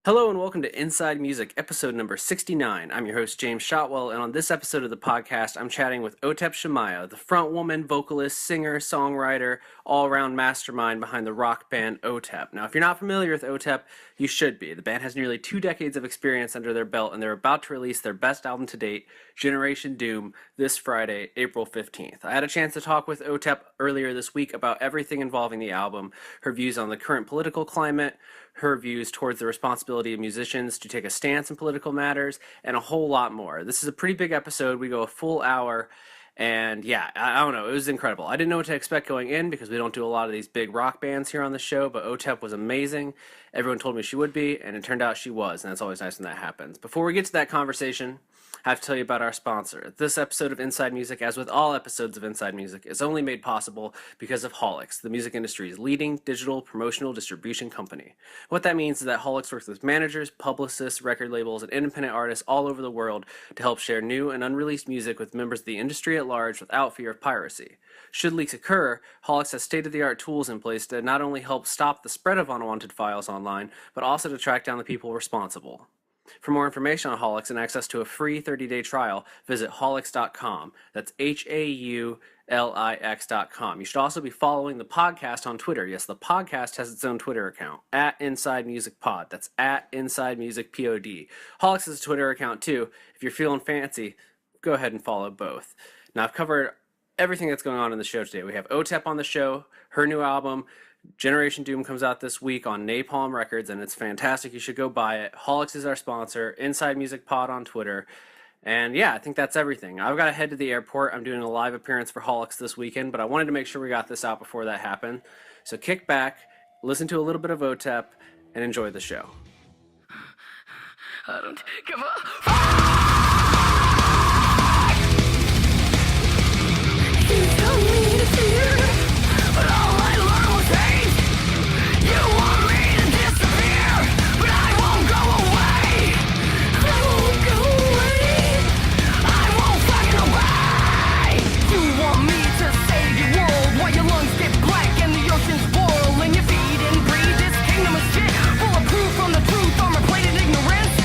Hello and welcome to Inside Music, episode number 69. I'm your host, James Shotwell, and on this episode of the podcast, I'm chatting with Otep Shamaya, the front woman, vocalist, singer, songwriter, all-around mastermind behind the rock band Otep. Now, if you're not familiar with Otep, you should be. The band has nearly 2 decades of experience under their belt, and they're about to release their best album to date, Generation Doom, this Friday, April 15th. I had a chance to talk with Otep earlier this week about everything involving the album, her views on the current political climate, her views towards the responsibility of musicians to take a stance in political matters, and a whole lot more. This is a pretty big episode. We go a full hour, and yeah, I don't know, it was incredible. I didn't know what to expect going in because we don't do a lot of these big rock bands here on the show, but Otep was amazing. Everyone told me she would be, and it turned out she was, and it's always nice when that happens. Before we get to that conversation, I have to tell you about our sponsor. This episode of Inside Music, as with all episodes of Inside Music, is only made possible because of Holix, the music industry's leading digital promotional distribution company. What that means is that Holix works with managers, publicists, record labels, and independent artists all over the world to help share new and unreleased music with members of the industry at large without fear of piracy. Should leaks occur, Holix has state-of-the-art tools in place to not only help stop the spread of unwanted files online, but also to track down the people responsible. For more information on Holix and access to a free 30-day trial, visit holix.com. That's HAULIX.com. You should also be following the podcast on Twitter. Yes, the podcast has its own Twitter account, @InsideMusicPod. That's @InsideMusicPod. Holix has a Twitter account too. If you're feeling fancy, go ahead and follow both. Now, I've covered everything that's going on in the show today. We have Otep on the show, her new album, Generation Doom, comes out this week on Maypalm Records, and it's fantastic. You should go buy it. Holix is our sponsor. Inside Music Pod on Twitter. And yeah, I think that's everything. I've got to head to the airport. I'm doing a live appearance for Holix this weekend, but I wanted to make sure we got this out before that happened. So kick back, listen to a little bit of Otep, and enjoy the show. I don't give a You told me to fear, but all I learned was hate. You want me to disappear, but I won't go away. I won't go away. I won't fucking obey. You want me to save your world while your lungs get black and the oceans boil and you feed and breathe this kingdom of shit, bulletproof from the truth, armor-plated ignorance.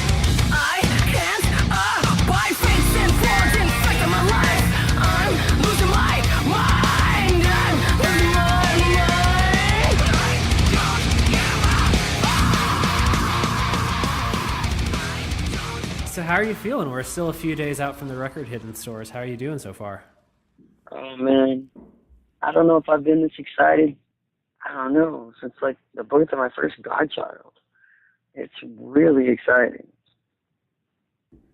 I can't abide fates and flaws in sight of my life. I'm losing my mind. I'm losing my mind. So how are you feeling? We're still a few days out from the record hitting stores. How are you doing so far? Oh man, I don't know if I've been this excited. I don't know, since like the birth of my first godchild. It's really exciting.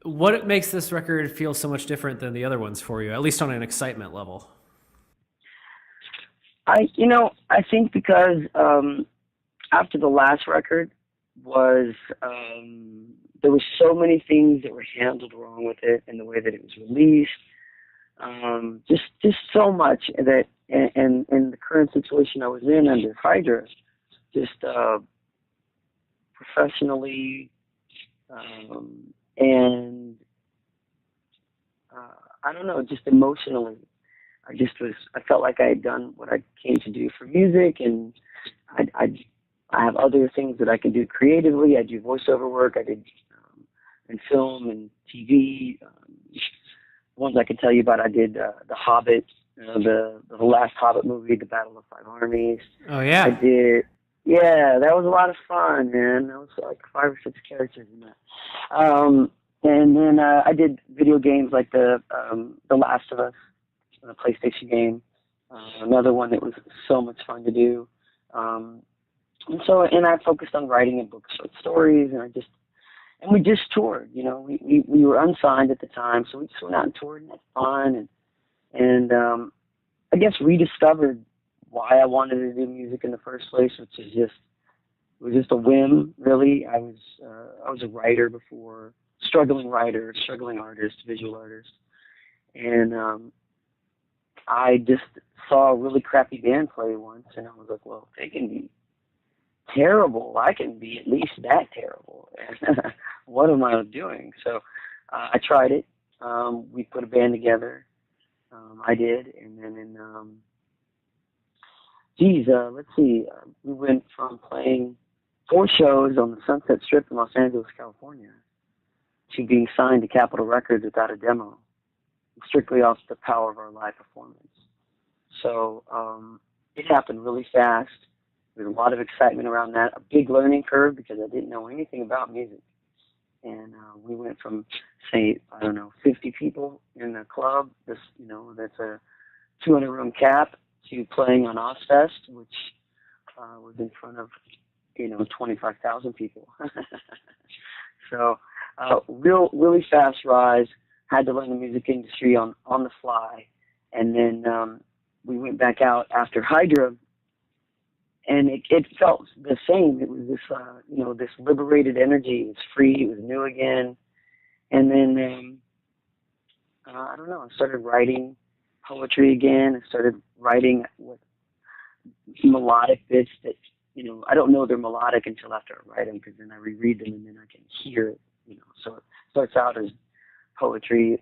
What makes this record feel so much different than the other ones for you, at least on an excitement level? I think because after the last record was, there were so many things that were handled wrong with it and the way that it was released. Just so much that, and the current situation I was in under Hydra, just professionally, and I don't know, just emotionally. I felt like I had done what I came to do for music, and I have other things that I can do creatively. I do voiceover work. I did in film and TV. Ones I can tell you about, I did The Hobbit, the last Hobbit movie, The Battle of Five Armies. Oh, yeah. I did. Yeah, that was a lot of fun, man. That was like 5 or 6 characters in that. And then I did video games like the Last of Us, a PlayStation game. Another one that was so much fun to do. And I focused on writing and book short stories, and we just toured. We were unsigned at the time, so we just went out and toured and had fun, and I guess rediscovered why I wanted to do music in the first place, which is it was just a whim, really. I was a writer before, struggling artist, visual artist, and I just saw a really crappy band play once, and I was like, well, if they can be terrible, I can be at least that terrible. What am I doing? So I tried it. We put a band together. I did, and then let's see. We went from playing 4 shows on the Sunset Strip in Los Angeles, California, to being signed to Capitol Records without a demo, strictly off the Power of Our live performance. So it happened really fast. There was a lot of excitement around that, a big learning curve because I didn't know anything about music. And we went from, say, 50 people in the club, that's a 200-room cap, to playing on Ozfest, which was in front of, 25,000 people. So really fast rise, had to learn the music industry on the fly. And then we went back out after Hydra, and it felt the same. It was this, this liberated energy. It was free. It was new again. And then, I don't know, I started writing poetry again. I started writing with melodic bits that, I don't know they're melodic until after I write them, because then I reread them and then I can hear it, So it starts out as poetry.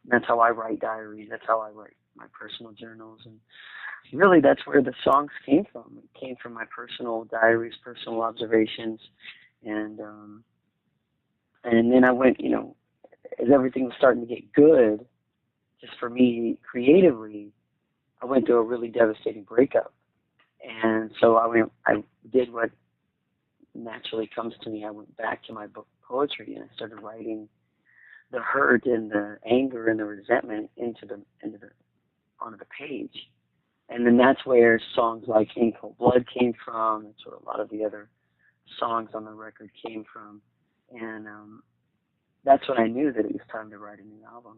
That's how I write diaries. That's how I write my personal journals. And really, that's where the songs came from. It came from my personal diaries, personal observations. And then I went, as everything was starting to get good, just for me creatively, I went through a really devastating breakup. And so I did what naturally comes to me. I went back to my book poetry, and I started writing the hurt and the anger and the resentment onto the page. And then that's where songs like In Cold Blood came from. That's where a lot of the other songs on the record came from. And that's when I knew that it was time to write a new album.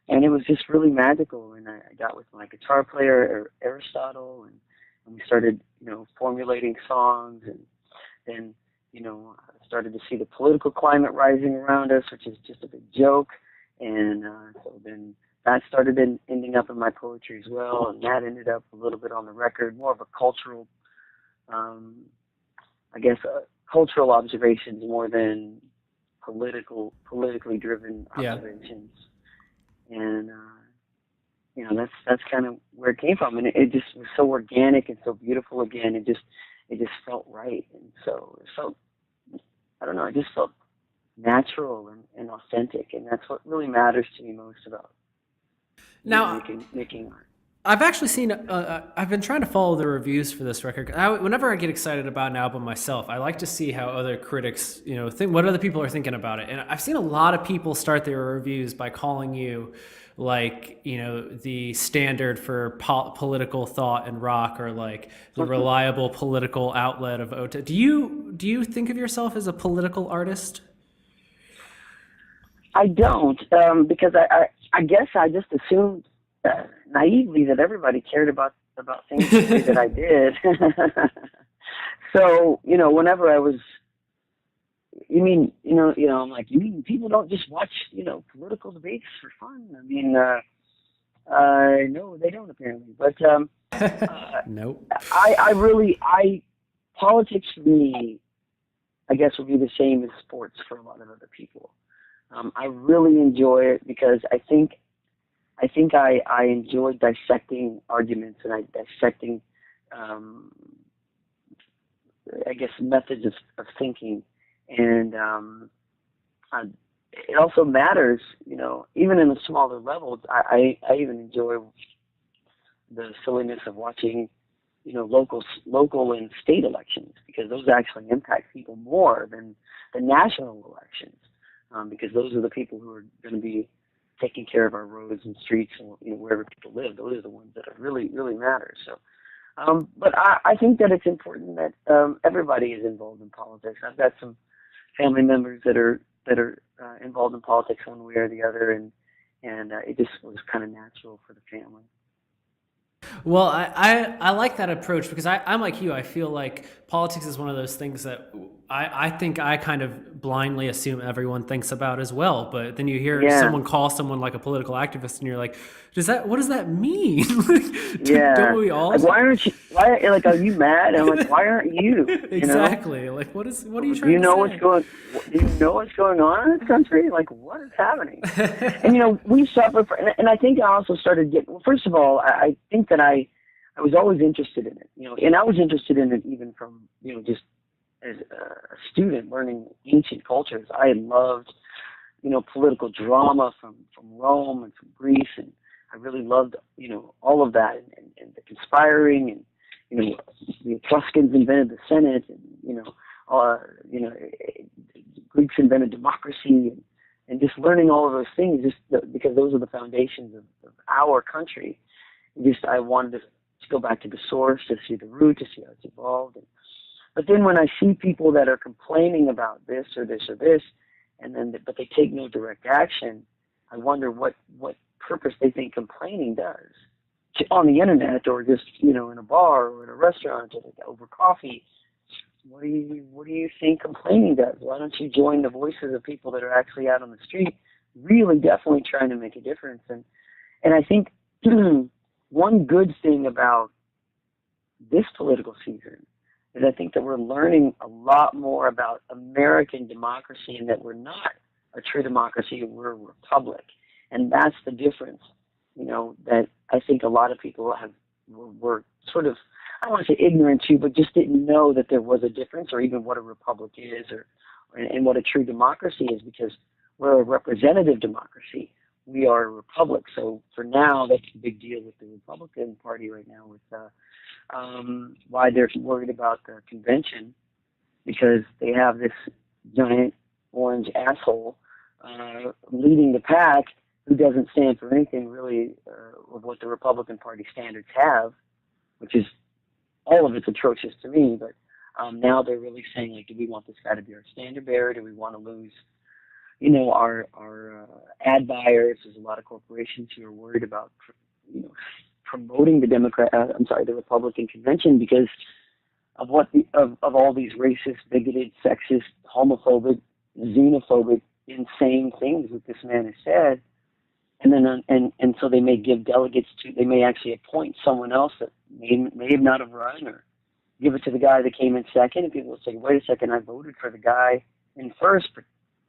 And it was just really magical. And I got with my guitar player, Aristotle, and we started, formulating songs. And then, I started to see the political climate rising around us, which is just a big joke. And so then that started ending up in my poetry as well, and that ended up a little bit on the record, more of a cultural, cultural observations more than politically driven observations. Yeah. And that's kind of where it came from, and it just was so organic and so beautiful again. It just felt right, and so it felt, it just felt natural and authentic, and that's what really matters to me most about now making art. I've actually seen, I've been trying to follow the reviews for this record. Whenever I get excited about an album myself, I like to see how other critics, think, what other people are thinking about it. And I've seen a lot of people start their reviews by calling you the standard for political thought and rock, or like the reliable political outlet of Otep. Do you think of yourself as a political artist? I don't, because I guess I just assumed naively that everybody cared about things the way that I did. So, whenever I was, I'm like, you mean people don't just watch, political debates for fun? I mean, no, they don't apparently. But nope. Politics for me, I guess, would be the same as sports for a lot of other people. I really enjoy it because I think I enjoy dissecting arguments and dissecting, methods of thinking. And it also matters, even in the smaller levels. I even enjoy the silliness of watching, local and state elections, because those actually impact people more than the national elections, because those are the people who are going to be taking care of our roads and streets and wherever people live. Those are the ones that are really, really matter. So, but I think that it's important that everybody is involved in politics. I've got some family members that are involved in politics one way or the other, and it just was kind of natural for the family. Well, I like that approach, because I'm like you. I feel like politics is one of those things that I think I kind of blindly assume everyone thinks about as well. But then you hear someone call someone like a political activist, and you're like, what does that mean? Don't we all? Like, are you mad? And I'm like, why aren't you? Exactly. Like, what are you trying to say? Do you know what's going on in this country? Like, what is happening? And we suffer and I think I also started getting. Well, first of all, I think that I was always interested in it. And I was interested in it even from just as a student learning ancient cultures, I loved, political drama from Rome and from Greece, and I really loved, all of that, and the conspiring, and the Etruscans invented the Senate, and Greeks invented democracy, and just learning all of those things, because those are the foundations of our country. I wanted to go back to the source, to see the root, to see how it's evolved. But then when I see people that are complaining about this or this or this, but they take no direct action, I wonder what purpose they think complaining does on the internet, or just in a bar or in a restaurant or over coffee. What do you think complaining does? Why don't you join the voices of people that are actually out on the street, really definitely trying to make a difference? And I think one good thing about this political season is I think that we're learning a lot more about American democracy, and that we're not a true democracy, we're a republic. And that's the difference, that I think a lot of people were sort of, I don't want to say ignorant to, but just didn't know that there was a difference, or even what a republic is, and what a true democracy is, because we're a representative democracy. We are a republic. So for now, that's a big deal with the Republican Party right now, with why they're worried about the convention, because they have this giant orange asshole leading the pack, who doesn't stand for anything really of what the Republican Party standards have, which is, all of it's atrocious to me. But now they're really saying, like, do we want this guy to be our standard bearer? Do we want to lose, our ad buyers? There's a lot of corporations who are worried about, promoting the Republican convention, because of of all these racist, bigoted, sexist, homophobic, xenophobic, insane things that this man has said. And then, and so they may give delegates they may actually appoint someone else that may not have run, or give it to the guy that came in second. And people will say, wait a second, I voted for the guy in first, but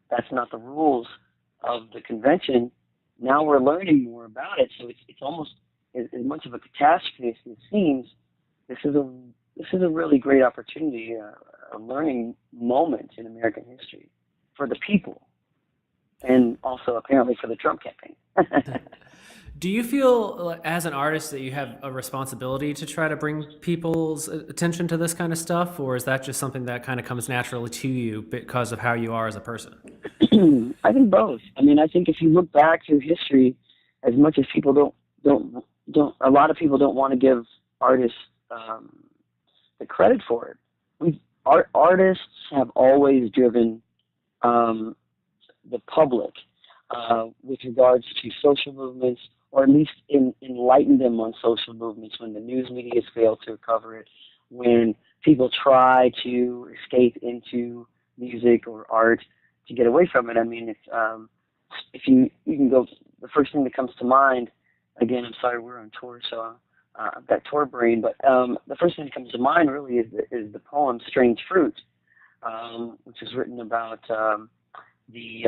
that's not the rules of the convention. Now we're learning more about it. So it's almost as much of a catastrophe as it seems. This is a really great opportunity, a learning moment in American history for the people, and also apparently for the Trump campaign. Do you feel, as an artist, that you have a responsibility to try to bring people's attention to this kind of stuff, or is that just something that kind of comes naturally to you because of how you are as a person? I think both. I mean, I think if you look back through history, as much as people don't, a lot of people don't want to give artists the credit for it. Artists have always driven the public with regards to social movements, or at least enlighten them on social movements when the news media has failed to cover it, when people try to escape into music or art to get away from it. I mean, if you can go, the first thing that comes to mind, again, I'm sorry, we're on tour, so I've got tour brain, but the first thing that comes to mind really is the poem Strange Fruit, which is written about the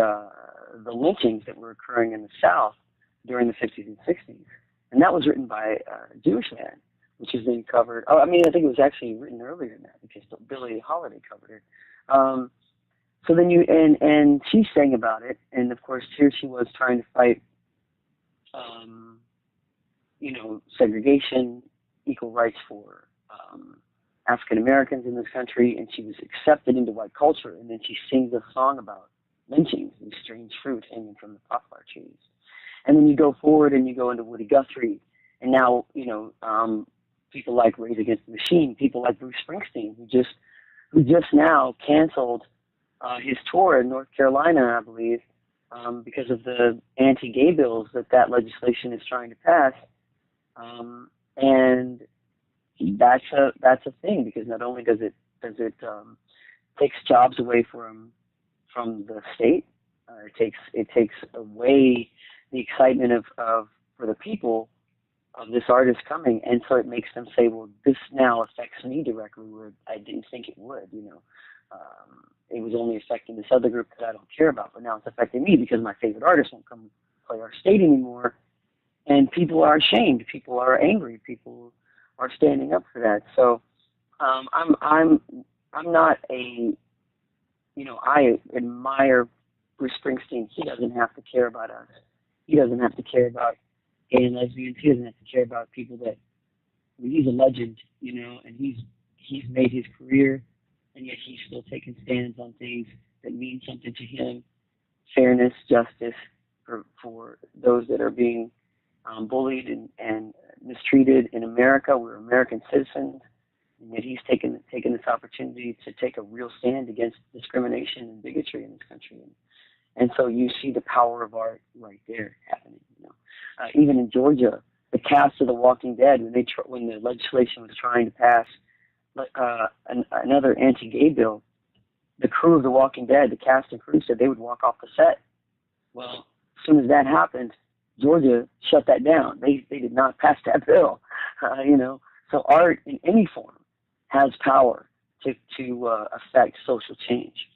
lynchings that were occurring in the South during the 50s and 60s. And that was written by a Jewish man, which has been covered. I think it was actually written earlier than that, because Billie Holiday covered it. So then and she sang about it, and of course here she was trying to fight, segregation, equal rights for African Americans in this country, and she was accepted into white culture, and then she sings a song about lynchings and strange fruit hanging from the poplar trees. And then you go forward and you go into Woody Guthrie, and now people like Rage Against the Machine, people like Bruce Springsteen, who just now canceled his tour in North Carolina, I believe, because of the anti-gay bills that legislation is trying to pass. And that's a thing, because not only does it takes jobs away from the state, it takes away the excitement of for the people of this artist coming, and so it makes them say, well, this now affects me directly, where I didn't think it would. It was only affecting this other group that I don't care about, but now it's affecting me because my favorite artist won't come play our state anymore, and people are ashamed, people are angry, people are standing up for that. So I'm I'm not a, I admire Bruce Springsteen. He doesn't have to care about us. He doesn't have to care about gay and lesbians. He doesn't have to care about people that, he's a legend, and he's made his career, and yet he's still taking stands on things that mean something to him. Fairness, justice for those that are being bullied and mistreated in America. We're American citizens, and yet he's taken this opportunity to take a real stand against discrimination and bigotry in this country. And so you see the power of art right there happening. Even in Georgia, the cast of The Walking Dead, when the legislation was trying to pass another anti-gay bill, the crew of The Walking Dead, the cast and crew, said they would walk off the set. Well, as soon as that happened, Georgia shut that down. They did not pass that bill. So art in any form has power to affect social change.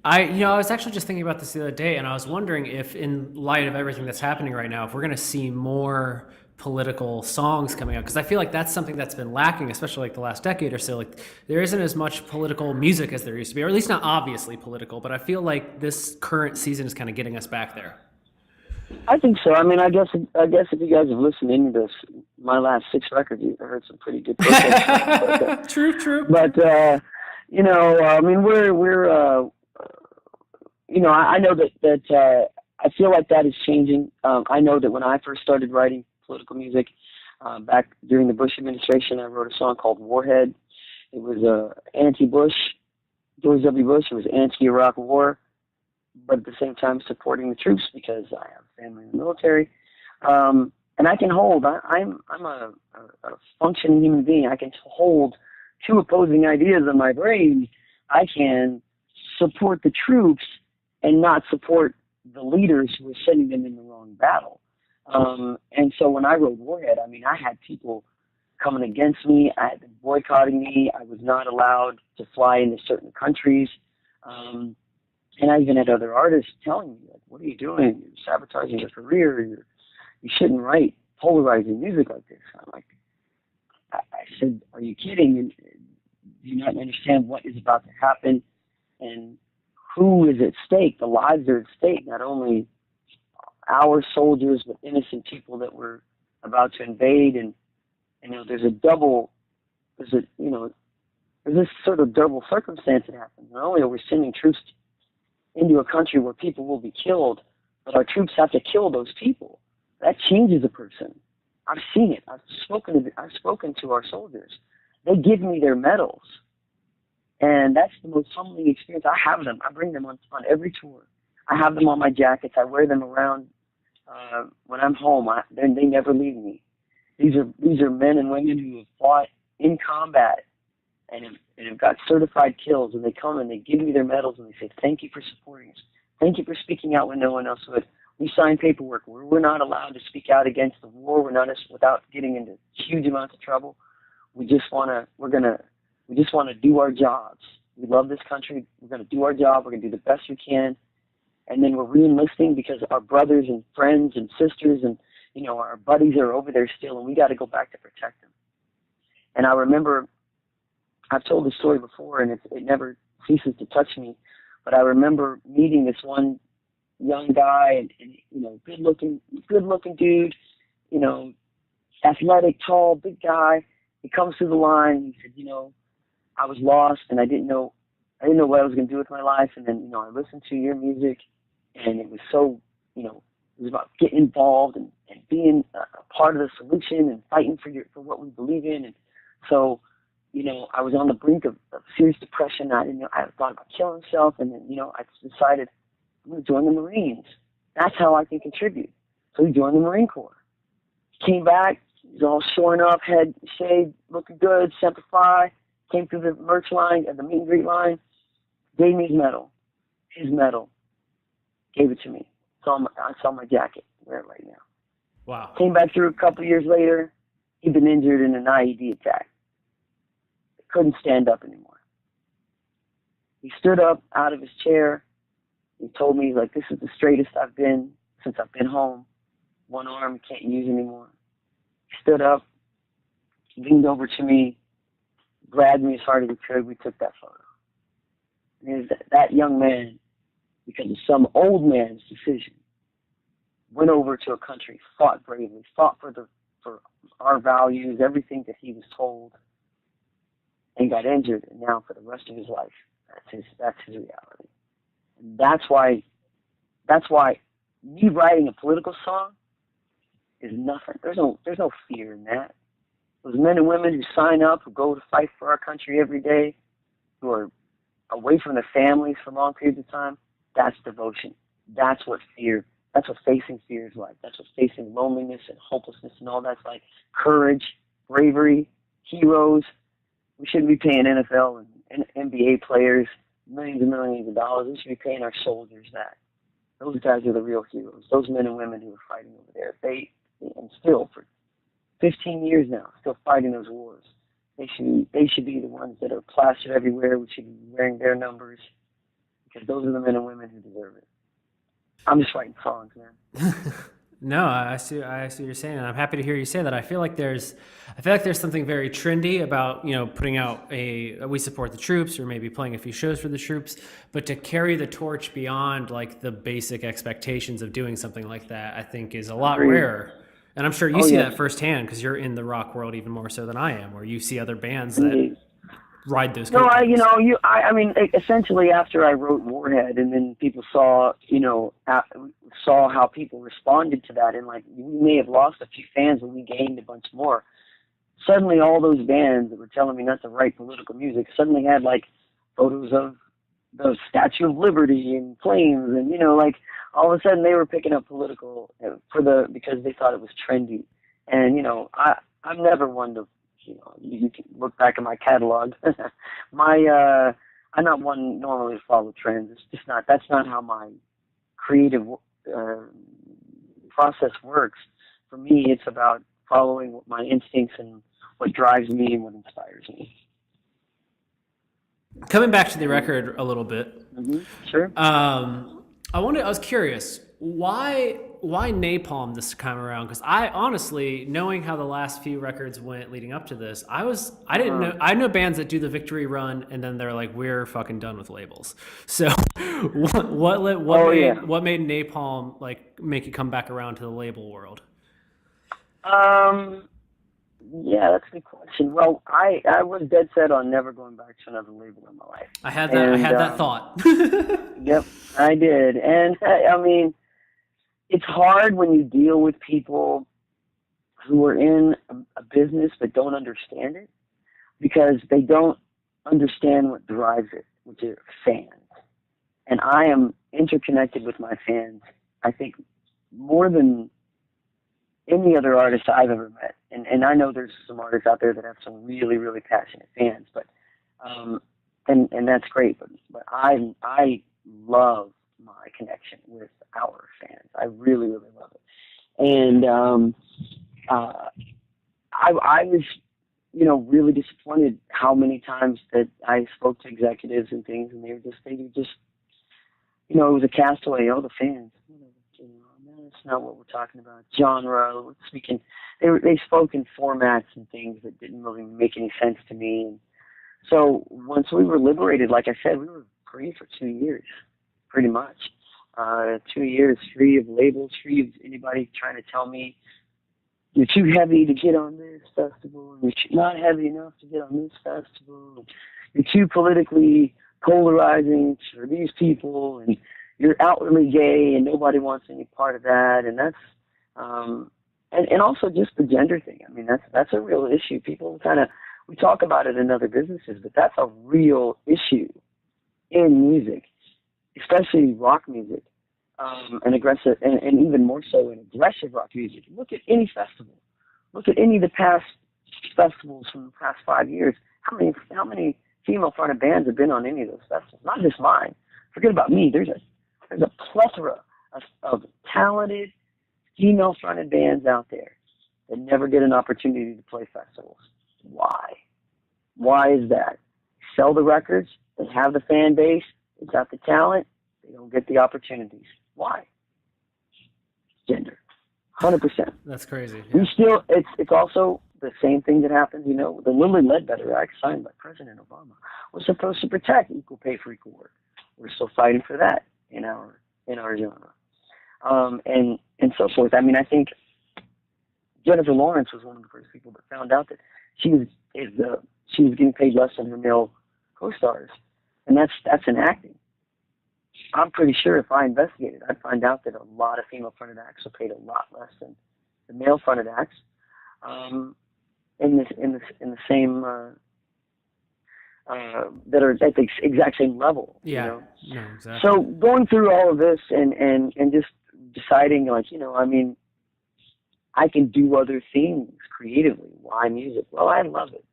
I was actually just thinking about this the other day, and I was wondering if, in light of everything that's happening right now, if we're going to see more political songs coming out, because I feel like that's something that's been lacking, especially like the last decade or so. Like, there isn't as much political music as there used to be, or at least not obviously political, but I feel like this current season is kind of getting us back there. I think so. I mean, I guess if you guys have listened into this, my last 6 records, you've heard some pretty good protest. True. But I mean, we're I know that I feel like that is changing. I know that when I first started writing political music back during the Bush administration, I wrote a song called Warhead. It was anti-Bush, George W. Bush. It was anti-Iraq war, but at the same time supporting the troops because I have family in the military. And I can hold. I'm a functioning human being. I can hold 2 opposing ideas in my brain. I can support the troops and not support the leaders who are sending them in the wrong battle. And so when I wrote Warhead, I mean, I had people coming against me. I had them boycotting me. I was not allowed to fly into certain countries. And I even had other artists telling me, like, what are you doing? You're sabotaging your career. You shouldn't write polarizing music like this. I'm like, I said, are you kidding? And do you not understand what is about to happen? And who is at stake? The lives are at stake, not only our soldiers, but innocent people that we're about to invade. And there's this sort of double circumstance that happens. Not only are we sending troops into a country where people will be killed, but our troops have to kill those people. That changes a person. I've seen it. I've spoken to our soldiers. They give me their medals. And that's the most humbling experience. I have them. I bring them on every tour. I have them on my jackets. I wear them around when I'm home. They never leave me. These are men and women who have fought in combat and have got certified kills. And they come and they give me their medals and they say, thank you for supporting us. Thank you for speaking out when no one else would. We sign paperwork. We're not allowed to speak out against the war. We're not without getting into huge amounts of trouble. We just want to do our jobs. We love this country. We're going to do our job. We're going to do the best we can. And then we're re-enlisting because our brothers and friends and sisters and, our buddies are over there still, and we got to go back to protect them. And I remember, I've told this story before, and it never ceases to touch me, but I remember meeting this one young guy and good-looking dude, athletic, tall, big guy. He comes through the line and he said, I was lost and I didn't know what I was going to do with my life. And then, I listened to your music and it was so, it was about getting involved and being a part of the solution and fighting for what we believe in. And so, I was on the brink of serious depression. I thought about killing myself. And then, I decided I'm going to join the Marines. That's how I can contribute. So he joined the Marine Corps. He came back. He's all shorn up, head shaved, looking good, Semper Fi. Came through the merch line and the meet and greet line, gave me his medal, gave it to me. I saw my jacket, wear it right now. Wow. Came back through a couple of years later, he'd been injured in an IED attack. Couldn't stand up anymore. He stood up out of his chair. He told me, this is the straightest I've been since I've been home. One arm he can't use anymore. He stood up, leaned over to me, grabbed me as hard as he could. We took that photo. And that young man, because of some old man's decision, went over to a country, fought bravely, fought for our values, everything that he was told, and got injured. And now, for the rest of his life, that's his reality. And that's why me writing a political song is nothing. There's no fear in that. Those men and women who sign up, who go to fight for our country every day, who are away from their families for long periods of time, that's devotion. That's what facing fear is like. That's what facing loneliness and hopelessness and all that's like. Courage, bravery, heroes. We shouldn't be paying NFL and NBA players millions and millions of dollars. We should be paying our soldiers that. Those guys are the real heroes. Those men and women who are fighting over there. And still for 15 years now, still fighting those wars. They should be the ones that are plastered everywhere. We should be wearing their numbers, because those are the men and women who deserve it. I'm just writing songs, man. No, I see what you're saying, and I'm happy to hear you say that. I feel like there's something very trendy about, putting out we support the troops, or maybe playing a few shows for the troops, but to carry the torch beyond like the basic expectations of doing something like that, I think is a lot rarer. And I'm sure you see that firsthand, because you're in the rock world even more so than I am, where you see other bands that ride those. No, I mean, essentially after I wrote Warhead, and then people saw how people responded to that, and like we may have lost a few fans, but we gained a bunch more. Suddenly, all those bands that were telling me not to write political music suddenly had like photos of the Statue of Liberty and planes, and like all of a sudden they were picking up political because they thought it was trendy. And I'm never one to. You can look back at my catalog. I'm not one normally to follow trends. It's just not. That's not how my creative process works. For me, it's about following my instincts and what drives me and what inspires me. Coming back to the record a little bit. Mm-hmm. Sure. I was curious, why Maypalm this time around? Because I honestly, knowing how the last few records went leading up to this, I didn't know. I know bands that do the victory run and then they're like, we're fucking done with labels. So what made Napalm like make you come back around to the label world? Yeah, that's a good question. Well, I was dead set on never going back to another label in my life. I had that thought. Yep, I did. And I mean, it's hard when you deal with people who are in a business but don't understand it, because they don't understand what drives it, which is fans. And I am interconnected with my fans, I think, more than any other artist I've ever met. And I know there's some artists out there that have some really, really passionate fans, but and that's great. But I love my connection with our fans. I really, really love it. And I was, really disappointed how many times that I spoke to executives and things, and they were just, it was a castaway. Oh, the fans. That's not what we're talking about. Genre, we're speaking. They spoke in formats and things that didn't really make any sense to me. And so once we were liberated, like I said, we were free for 2 years, pretty much. 2 years free of labels, free of anybody trying to tell me you're too heavy to get on this festival, you're not heavy enough to get on this festival, you're too politically polarizing for these people, and you're outwardly gay and nobody wants any part of that. And that's and also just the gender thing. I mean, that's a real issue. People we talk about it in other businesses, but that's a real issue in music, especially rock music, and aggressive, and even more so in aggressive rock music. Look at any festival. Look at any of the past festivals from the past 5 years. How many female-fronted bands have been on any of those festivals? Not just mine. Forget about me. There's a plethora of talented female-fronted bands out there that never get an opportunity to play festivals. Why? Why is that? Sell the records, they have the fan base, they got the talent, they don't get the opportunities. Why? Gender. 100%. That's crazy. Yeah. We still, it's also the same thing that happened, the Lilly Ledbetter Act signed by President Obama was supposed to protect equal pay for equal work. We're still fighting for that in our genre, and so forth. I mean, I think Jennifer Lawrence was one of the first people that found out that she was getting paid less than her male co-stars, and that's in acting. I'm pretty sure if I investigated, I'd find out that a lot of female-fronted acts are paid a lot less than the male-fronted acts in the same that are at the exact same level. Yeah, no, exactly. So going through all of this and just deciding, like, I mean, I can do other things creatively. Why music? Well, I love it,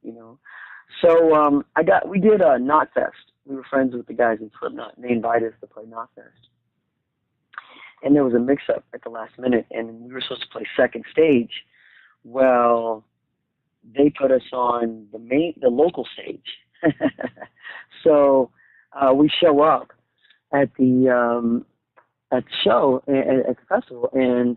So we did a Knotfest. We were friends with the guys in Slipknot, and they invited us to play Knotfest. And there was a mix-up at the last minute, and we were supposed to play second stage. Well, they put us on the local stage. So we show up at the show at the festival, and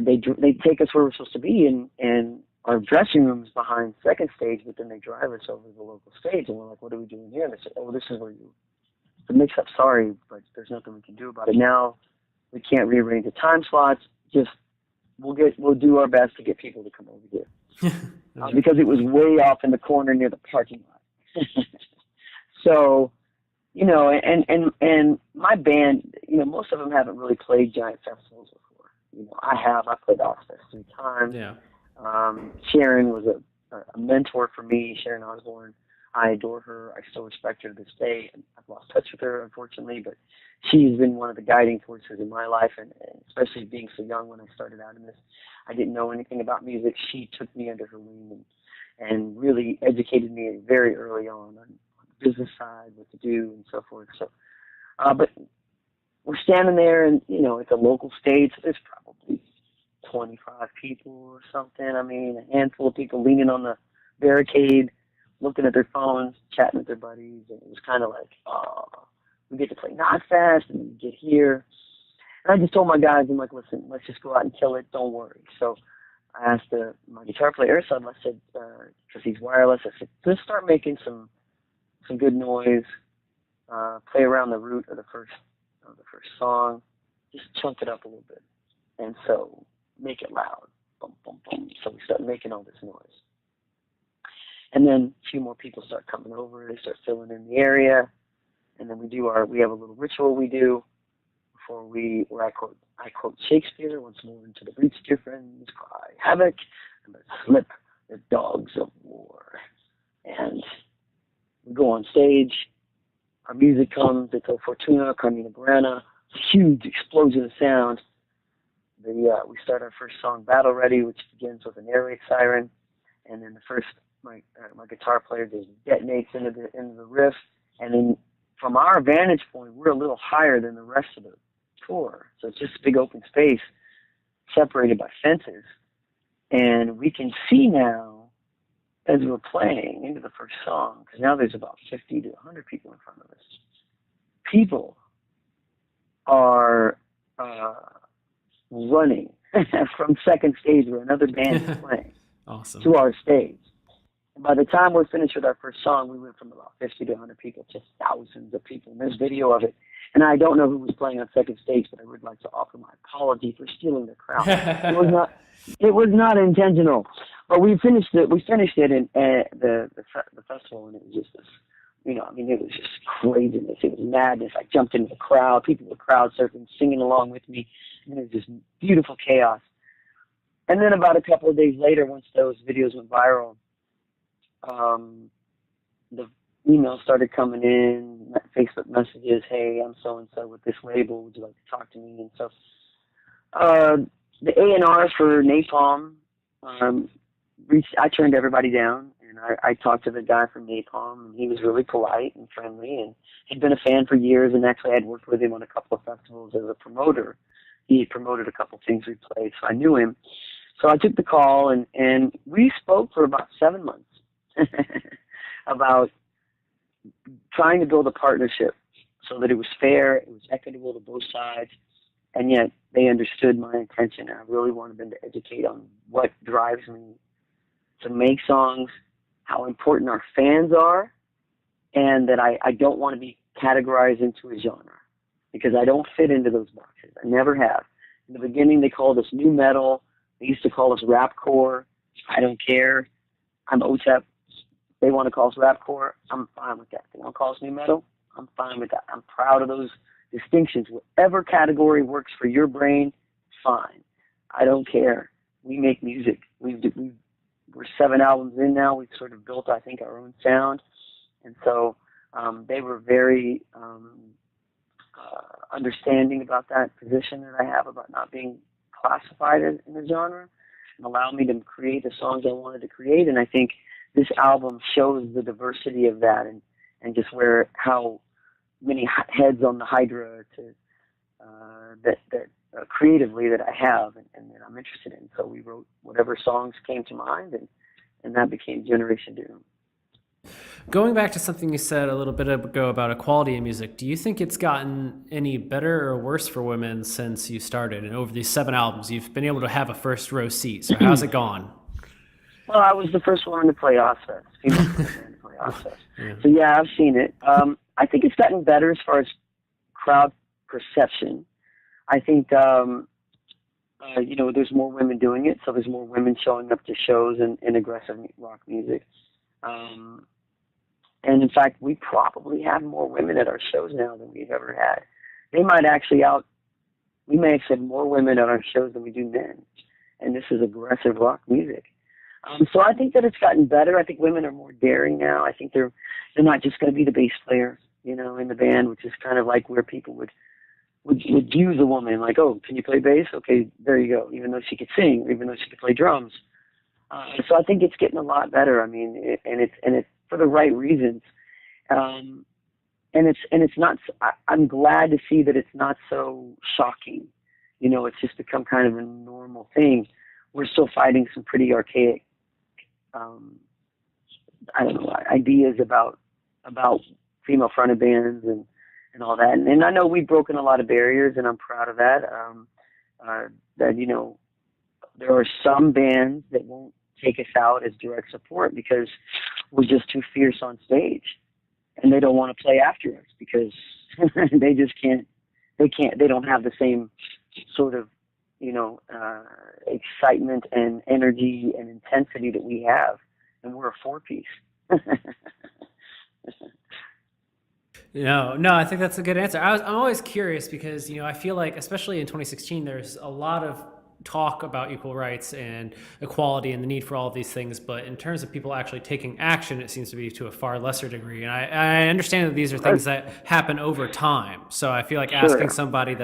they take us where we're supposed to be, and our dressing room is behind second stage, but then they drive us over to the local stage, and we're like, what are we doing here? And they said, oh, this is where the mix-up, sorry, but there's nothing we can do about it. Now we can't rearrange the time slots. Just we'll do our best to get people to come over here. Because it was way off in the corner near the parking lot. So, and my band, most of them haven't really played giant festivals before. I played Ozfest 3 times. Yeah. Sharon was a mentor for me, Sharon Osbourne. I adore her. I still respect her to this day. I've lost touch with her, unfortunately, but she's been one of the guiding forces in my life, and especially being so young when I started out in this. I didn't know anything about music. She took me under her wing and really educated me very early on the business side, what to do, and so forth. So, but we're standing there, and it's a local stage. So there's probably 25 people or something. I mean, a handful of people leaning on the barricade, looking at their phones, chatting with their buddies, and it was kind of like, oh, we get to play Knotfest, and we get here. And I just told my guys, I'm like, listen, let's just go out and kill it. Don't worry. So I asked my guitar player, I said, because he's wireless, I said, let's start making some good noise, play around the root of the first song, just chunk it up a little bit, and so make it loud, boom, boom, boom. So we start making all this noise. And then a few more people start coming over, they start filling in the area, and then we have a little ritual we do before where I quote Shakespeare, once more into the breach, dear friends, cry havoc, and let's slip the dogs of war. And we go on stage, our music comes, it's O Fortuna, Carmina Burana, huge explosion of sound. We start our first song, Battle Ready, which begins with an air raid siren, and then my guitar player just detonates into the riff, and then from our vantage point, we're a little higher than the rest of the tour, so it's just a big open space separated by fences, and we can see now as we're playing into the first song, because now there's about 50 to 100 people in front of us. People are running from second stage where another band is playing awesome. To our stage. And by the time we're finished with our first song, we went from about 50 to 100 people to thousands of people. And there's video of it. And I don't know who was playing on second stage, but I would like to offer my apology for stealing the crowd. It was not intentional. But we finished it. We finished it in the festival, and it was just this, it was just craziness. It was madness. I jumped into the crowd. People were crowd surfing, singing along with me. And it was just beautiful chaos. And then about a couple of days later, once those videos went viral, the emails started coming in, Facebook messages, hey, I'm so-and-so with this label, would you like to talk to me? And so the A&R for Maypalm, I turned everybody down, and I talked to the guy from Maypalm, and he was really polite and friendly, and he'd been a fan for years, and actually I'd worked with him on a couple of festivals as a promoter. He promoted a couple of things we played, so I knew him. So I took the call, and we spoke for about 7 months about trying to build a partnership so that it was fair, it was equitable to both sides, and yet they understood my intention. I really wanted them to educate on what drives me to make songs, how important our fans are, and that I don't want to be categorized into a genre because I don't fit into those boxes. I never have. In the beginning, they called us new metal. They used to call us rapcore. I don't care. I'm Otep. They want to call us rapcore. I'm fine with that. They want to call us new metal. I'm fine with that. I'm proud of those distinctions. Whatever category works for your brain, fine. I don't care. We make music. We're 7 albums in now. We've sort of built, I think, our own sound. And so they were very understanding about that position that I have about not being classified in a genre and allow me to create the songs I wanted to create. And I think this album shows the diversity of that and just how many heads on the hydra that creatively that I have and that I'm interested in. So we wrote whatever songs came to mind and that became Generation Doom. Going back to something you said a little bit ago about equality in music, do you think it's gotten any better or worse for women since you started? And over these 7 albums, you've been able to have a first row seat. So how's it gone? Well, I was the first one to play Ozfest. Yeah. So yeah, I've seen it. I think it's gotten better as far as crowd perception. I think, there's more women doing it. So there's more women showing up to shows in aggressive rock music. And in fact, we probably have more women at our shows now than we've ever had. We may actually have more women at our shows than we do men. And this is aggressive rock music. So I think that it's gotten better. I think women are more daring now. I think they're not just going to be the bass player, in the band, which is kind of like where people would use a woman like, oh, can you play bass? Okay, there you go. Even though she could sing, or even though she could play drums. So I think it's getting a lot better. I mean, and it's for the right reasons. And it's not. I'm glad to see that it's not so shocking. It's just become kind of a normal thing. We're still fighting some pretty archaic, ideas about female fronted bands and all that. And I know we've broken a lot of barriers, and I'm proud of that. That there are some bands that won't take us out as direct support because we're just too fierce on stage, and they don't want to play after us because they just can't. They don't have the same sort of excitement and energy and intensity that we have, and we're a 4-piece. No, I think that's a good answer. I'm always curious because, I feel like, especially in 2016, there's a lot of talk about equal rights and equality and the need for all of these things. But in terms of people actually taking action, it seems to be to a far lesser degree. And I understand that these are things that happen over time. So I feel like asking somebody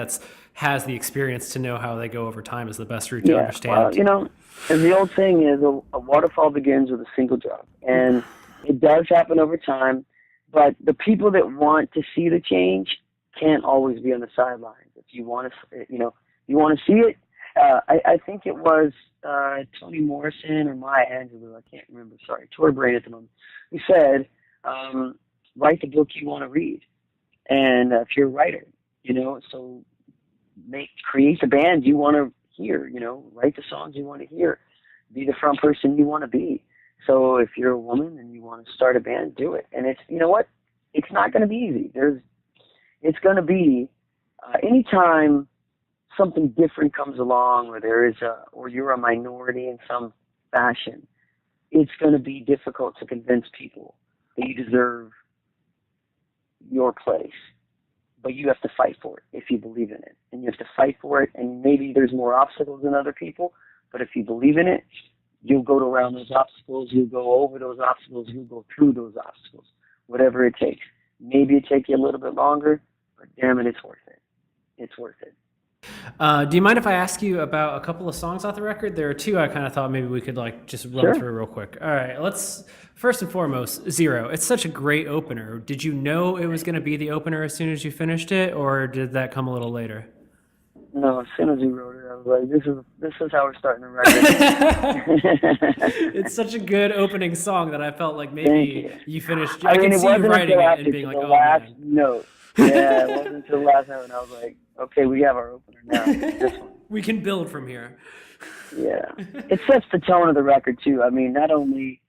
has the experience to know how they go over time is the best route to understand. Well, and the old saying is a waterfall begins with a single drop. And it does happen over time. But the people that want to see the change can't always be on the sidelines. If you want to, you want to see it. I think it was Toni Morrison or Maya Angelou, I can't remember, sorry, Tori Brain at the moment, who said, write the book you want to read. And if you're a writer, so create the band you want to hear, write the songs you want to hear, be the front person you want to be. So if you're a woman and you want to start a band, do it. And it's, it's not going to be easy. It's going to be, anytime something different comes along or you're a minority in some fashion, it's going to be difficult to convince people that you deserve your place. But you have to fight for it if you believe in it. And you have to fight for it, and maybe there's more obstacles than other people, but if you believe in it, you'll go around those obstacles, you'll go over those obstacles, you'll go through those obstacles, whatever it takes. Maybe it takes you a little bit longer, but damn it, it's worth it. It's worth it. Do you mind if I ask you about a couple of songs off the record? There are 2 I kind of thought maybe we could just run through real quick. All right, let's first and foremost, Zero. It's such a great opener. Did you know it was going to be the opener as soon as you finished it, or did that come a little later? No, as soon as we wrote it, I was like, this is how we're starting the record. It's such a good opening song that I felt like maybe you finished. I can see you writing it and being like, oh, man. Note. Yeah, it wasn't until the last note, and I was like, okay, we have our opener now. This one. We can build from here. Yeah. It sets the tone of the record, too. I mean, not only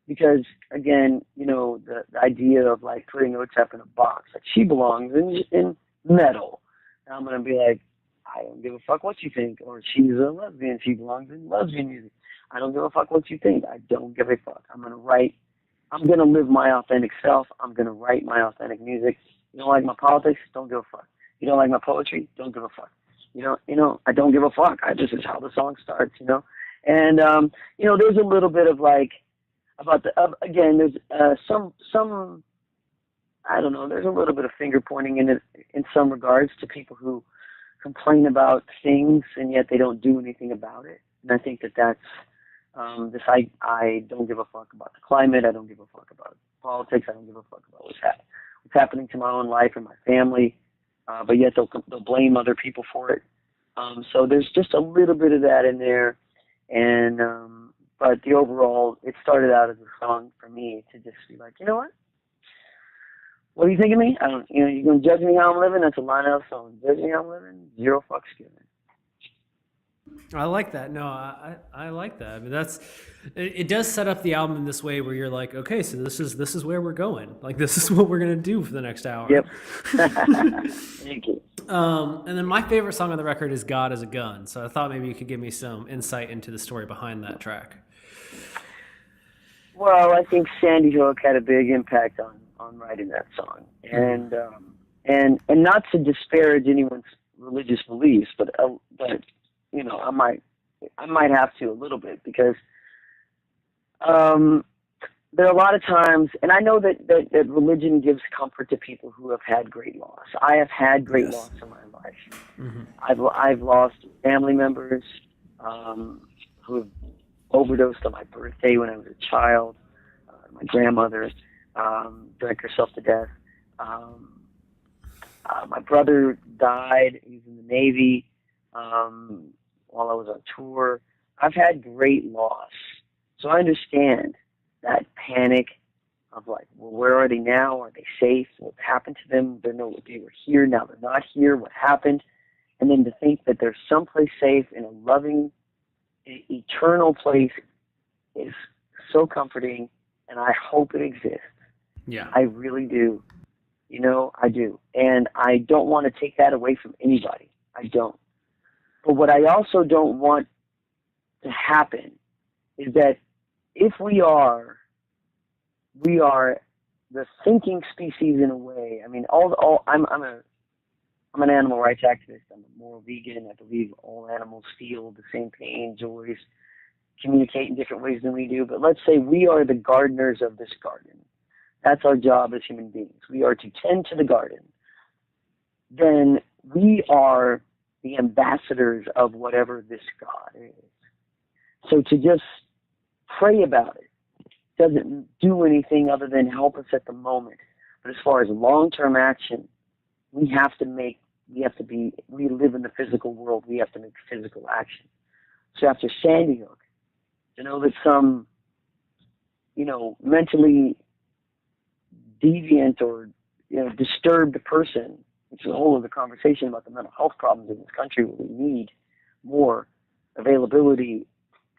because, again, you know, the idea of, like, putting Otep in a box. Like, she belongs in metal. And I'm going to be like, I don't give a fuck what you think. Or she's a lesbian. She belongs in lesbian music. I don't give a fuck what you think. I don't give a fuck. I'm going to write. I'm going to live my authentic self. I'm going to write my authentic music. You don't like my politics? Don't give a fuck. You don't like my poetry? Don't give a fuck. You know, I don't give a fuck. This is how the song starts, you know. And, you know, there's a little bit of like, about the, again, there's some, I don't know, there's a little bit of finger pointing in it in some regards to people who complain about things and yet they don't do anything about it. And I think that's I don't give a fuck about the climate. I don't give a fuck about politics. I don't give a fuck about what's happening to my own life and my family. But yet they'll blame other people for it. So there's just a little bit of that in there. And but the overall, it started out as a song for me to just be like, you know what do you think of me? You're going to judge me how I'm living? That's a line out of the song. Judge me how I'm living? Zero fucks given. I like that. No, I like that. I mean, it does set up the album in this way where you're like, okay, so this is where we're going. Like, this is what we're going to do for the next hour. Yep. Thank you. And then my favorite song on the record is God is a Gun. So I thought maybe you could give me some insight into the story behind that track. Well, I think Sandy Hook had a big impact on writing that song. And not to disparage anyone's religious beliefs, but you know, I might have to a little bit because there are a lot of times, and I know that religion gives comfort to people who have had great loss. I have had great loss in my life. Mm-hmm. I've lost family members who have overdosed on my birthday when I was a child. My grandmother drank herself to death. My brother died. He was in the Navy. While I was on tour. I've had great loss. So I understand that panic of like, well, where are they now? Are they safe? What happened to them? They were here, now they're not here. What happened? And then to think that they're someplace safe in a loving, eternal place is so comforting, and I hope it exists. Yeah. I really do. You know, I do. And I don't want to take that away from anybody. I don't. But what I also don't want to happen is that if we are the thinking species in a way. I mean, I'm an animal rights activist. I'm a moral vegan. I believe all animals feel the same pain, joys, communicate in different ways than we do. But let's say we are the gardeners of this garden. That's our job as human beings. We are to tend to the garden. Then we are the ambassadors of whatever this God is. So to just pray about it doesn't do anything other than help us at the moment. But as far as long-term action, we live in the physical world. We have to make physical action. So after Sandy Hook, to know that some, mentally deviant or, disturbed person, which is a whole other conversation about the mental health problems in this country, where we need more availability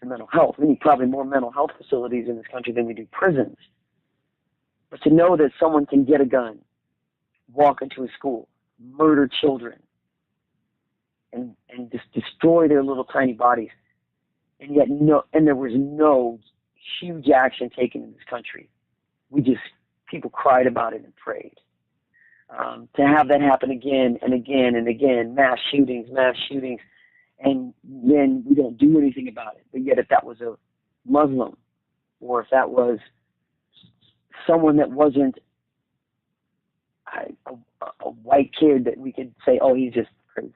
to mental health. We need probably more mental health facilities in this country than we do prisons. But to know that someone can get a gun, walk into a school, murder children, and just destroy their little tiny bodies, and yet there was no huge action taken in this country. People cried about it and prayed. To have that happen again and again and again, mass shootings, and then we don't do anything about it. But yet if that was a Muslim, or if that was someone that wasn't a white kid that we could say, oh, he's just crazy.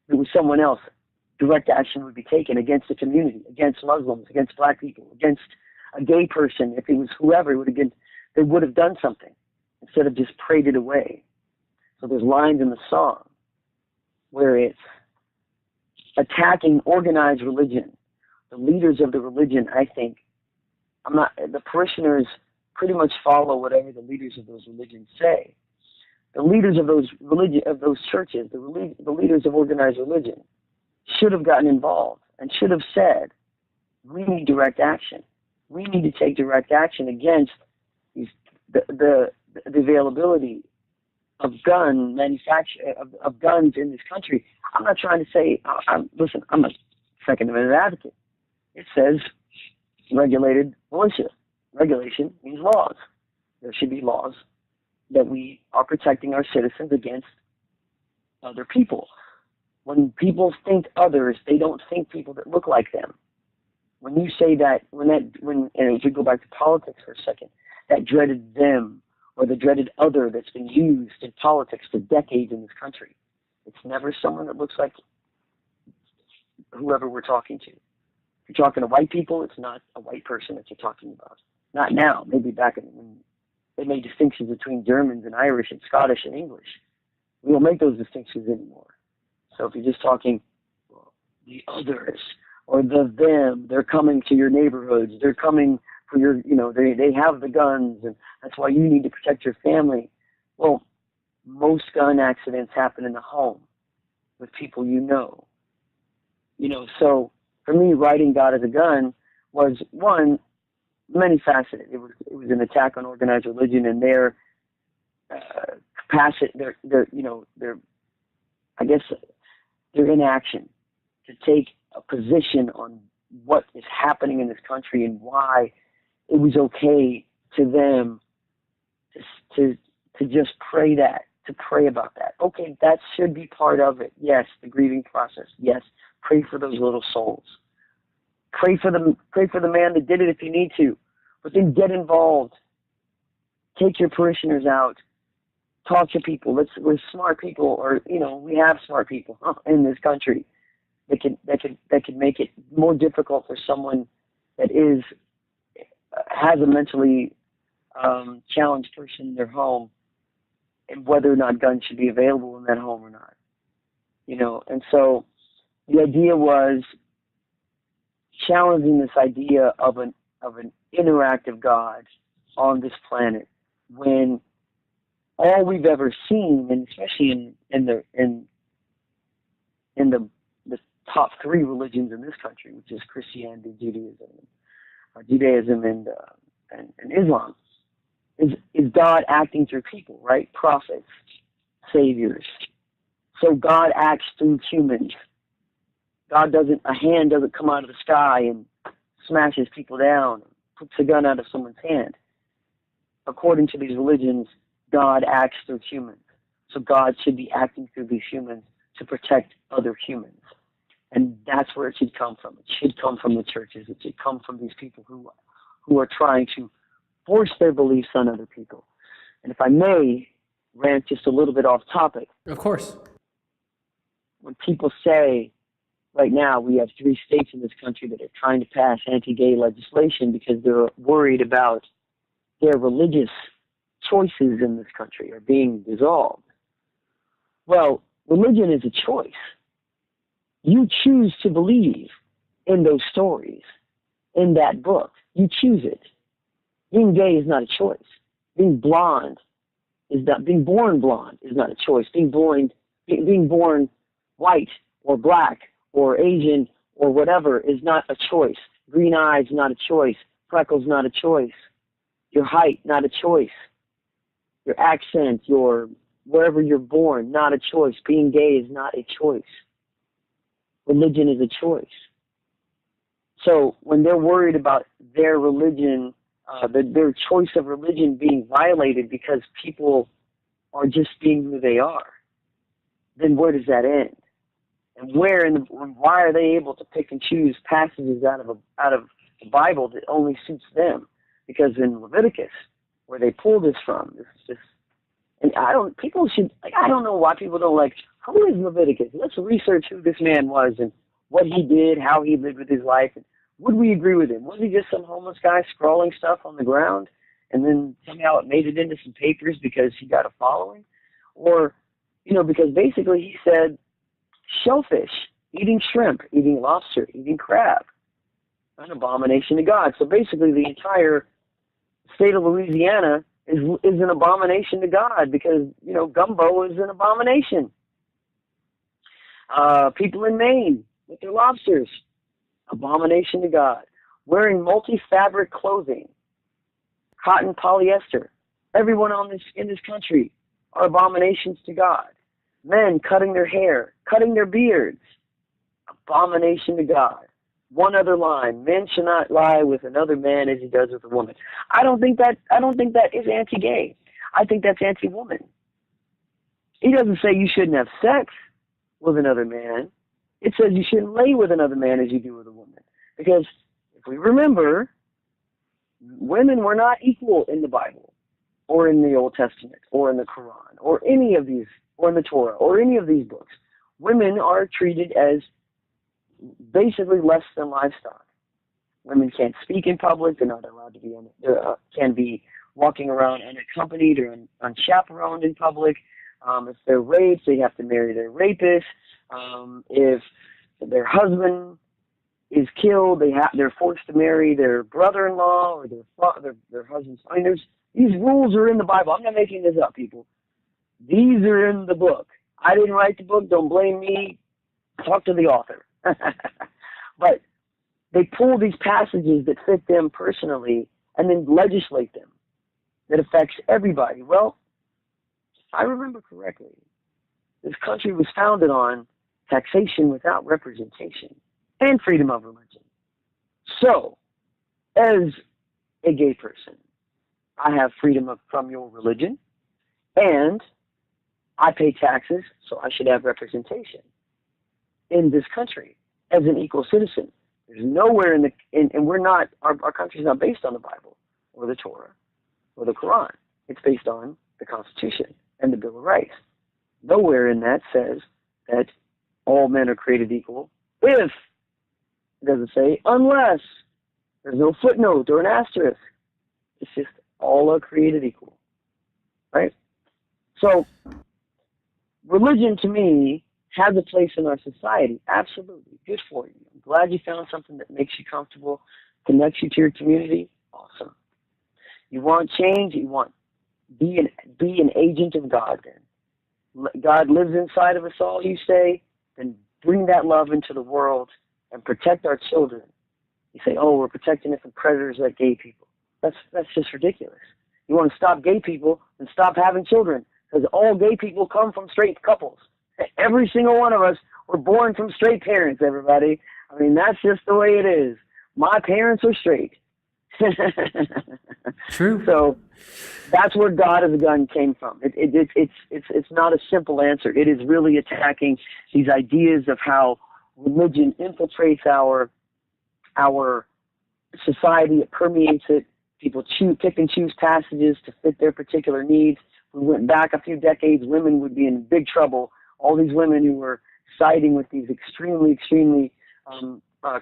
If it was someone else, direct action would be taken against the community, against Muslims, against black people, against a gay person. If it was whoever, they would have done something instead of just prayed it away. So there's lines in the song where it's attacking organized religion. The leaders of the religion, I think, the parishioners pretty much follow whatever the leaders of those religions say. The leaders of those churches, the leaders of organized religion, should have gotten involved. and should have said, we need direct action. We need to take direct action against the availability of gun manufacture of guns in this country. I'm not trying to say, listen, I'm a Second Amendment advocate. It says regulated militia. Regulation means laws. There should be laws that we are protecting our citizens against other people. When people think others, they don't think people that look like them. When you say that, and if we go back to politics for a second, that dreaded them or the dreaded other that's been used in politics for decades in this country, it's never someone that looks like whoever we're talking to. If you're talking to white people, it's not a white person that you're talking about. Not now. Maybe back when they made distinctions between Germans and Irish and Scottish and English. We don't make those distinctions anymore. So if you're just talking the others or the them, they're coming to your neighborhoods. They're coming for your, they have the guns, and that's why you need to protect your family. Well, most gun accidents happen in the home with people you know. So for me, writing God as a Gun was, one, many faceted. It was an attack on organized religion and their capacity, their inaction to take a position on what is happening in this country and why it was okay to them to just pray about that. Okay, that should be part of it. Yes, the grieving process. Yes, pray for those little souls. Pray for the man that did it if you need to, but then get involved. Take your parishioners out. Talk to people. We're smart people, or we have smart people in this country that could make it more difficult for someone that has a mentally challenged person in their home, and whether or not guns should be available in that home or not. And so the idea was challenging this idea of an interactive God on this planet, when all we've ever seen, and especially in the top three religions in this country, which is Christianity, Judaism, and Islam, is God acting through people, right? Prophets, saviors. So God acts through humans. A hand doesn't come out of the sky and smashes people down, puts a gun out of someone's hand. According to these religions, God acts through humans. So God should be acting through these humans to protect other humans. And that's where it should come from. It should come from the churches. It should come from these people who are trying to force their beliefs on other people. And if I may rant just a little bit off topic. Of course. When people say, right now we have 3 states in this country that are trying to pass anti-gay legislation because they're worried about their religious choices in this country are being dissolved. Well, religion is a choice. You choose to believe in those stories, in that book. You choose it. Being gay is not a choice. Being born blonde is not a choice. Being born white or black or Asian or whatever is not a choice. Green eyes, not a choice. Freckles, not a choice. Your height, not a choice. Your accent, wherever you're born, not a choice. Being gay is not a choice. Religion is a choice. So when they're worried about their religion, their choice of religion being violated because people are just being who they are, then where does that end? And why are they able to pick and choose passages out of the Bible that only suits them? Because in Leviticus, where they pull this from, it's just, and I don't know why people don't who is Leviticus? Let's research who this man was and what he did, how he lived with his life, and would we agree with him? Was he just some homeless guy scrawling stuff on the ground, and then somehow it made it into some papers because he got a following? Or, because basically he said shellfish, eating shrimp, eating lobster, eating crab, an abomination to God. So basically the entire state of Louisiana is an abomination to God because, gumbo is an abomination. People in Maine with their lobsters, abomination to God. Wearing multi-fabric clothing, cotton, polyester. Everyone in this country are abominations to God. Men cutting their hair, cutting their beards, abomination to God. One other line: men should not lie with another man as he does with a woman. I don't think that is anti-gay. I think that's anti-woman. He doesn't say you shouldn't have sex with another man. It says you shouldn't lay with another man as you do with a woman. Because if we remember, women were not equal in the Bible, or in the Old Testament, or in the Quran, or any of these, or in the Torah, or any of these books. Women are treated as basically less than livestock. Women can't speak in public. They're not allowed to be can be walking around unaccompanied or unchaperoned in public. If they're raped, they have to marry their rapist. If their husband is killed, they're forced to marry their brother-in-law or their husband's. I mean, these rules are in the Bible. I'm not making this up, people. These are in the book. I didn't write the book. Don't blame me. Talk to the author. But they pull these passages that fit them personally and then legislate them that affects everybody. Well, if I remember correctly, this country was founded on taxation without representation and freedom of religion. So, as a gay person, I have freedom from your religion, and I pay taxes, so I should have representation in this country as an equal citizen. There's nowhere and we're not, our country's not based on the Bible or the Torah or the Quran. It's based on the Constitution and the Bill of Rights. Nowhere in that says that all men are created equal. If, it doesn't say unless, there's no footnote or an asterisk. It's just all are created equal, right? So, religion to me has a place in our society. Absolutely. Good for you. I'm glad you found something that makes you comfortable, connects you to your community. Awesome. You want change? You want be an agent of God then. God lives inside of us all, you say, then bring that love into the world and protect our children. You say, oh, we're protecting it from predators like gay people. That's just ridiculous. You want to stop gay people and stop having children, because all gay people come from straight couples. Every single one of us were born from straight parents, everybody. I mean, that's just the way it is. My parents are straight. True. So that's where God as a gun came from. It's not a simple answer. It is really attacking these ideas of how religion infiltrates our society. It permeates it. People pick and choose passages to fit their particular needs. If we went back a few decades, women would be in big trouble. All these women who were siding with these extremely